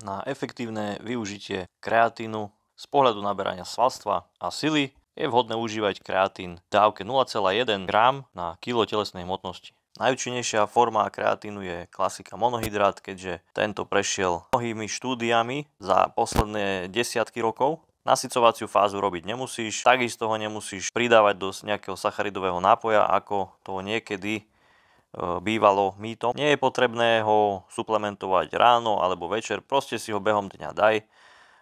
Na efektívne využitie kreatínu z pohľadu naberania svalstva a sily je vhodné užívať kreatín v dávke 0,1 g na kilo telesnej hmotnosti. Najúčinnejšia forma kreatínu je klasika monohydrát, keďže tento prešiel mnohými štúdiami za posledné desiatky rokov. Nasycovaciu fázu robiť nemusíš, takisto ho nemusíš pridávať do nejakého sacharidového nápoja, ako to niekedy bývalo mýtom. Nie je potrebné ho suplementovať ráno alebo večer, proste si ho behom dňa daj.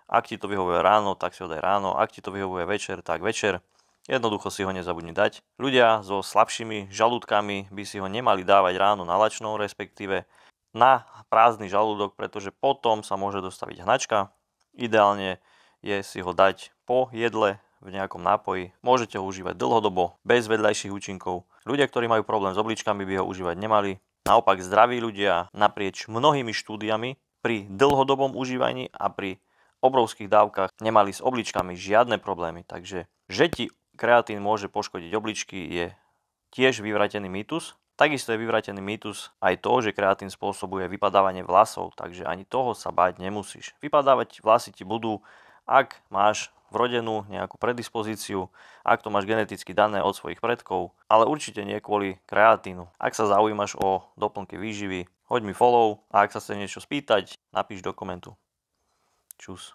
Ak ti to vyhovuje ráno, tak si ho daj ráno, ak ti to vyhovuje večer, tak večer. Jednoducho si ho nezabudni dať. Ľudia so slabšími žalúdkami by si ho nemali dávať ráno na lačno, respektíve na prázdny žalúdok, pretože potom sa môže dostaviť hnačka. Ideálne je si ho dať po jedle v nejakom nápoji. Môžete ho užívať dlhodobo, bez vedľajších účinkov. Ľudia, ktorí majú problém s obličkami, by ho užívať nemali. Naopak zdraví ľudia naprieč mnohými štúdiami pri dlhodobom užívaní a pri obrovských dávkach nemali s obličkami žiadne problémy. Takže, že ti kreatín môže poškodiť obličky, je tiež vyvratený mýtus. Takisto je vyvratený mýtus aj to, že kreatín spôsobuje vypadávanie vlasov, takže ani toho sa báť nemusíš. Vypadávať vlasy ti budú, ak máš vrodenú nejakú predispozíciu, ak to máš geneticky dané od svojich predkov, ale určite nie kvôli kreatínu. Ak sa zaujímaš o doplnky výživy, hoď mi follow a ak sa chce niečo spýtať, napíš do komentu. Čus.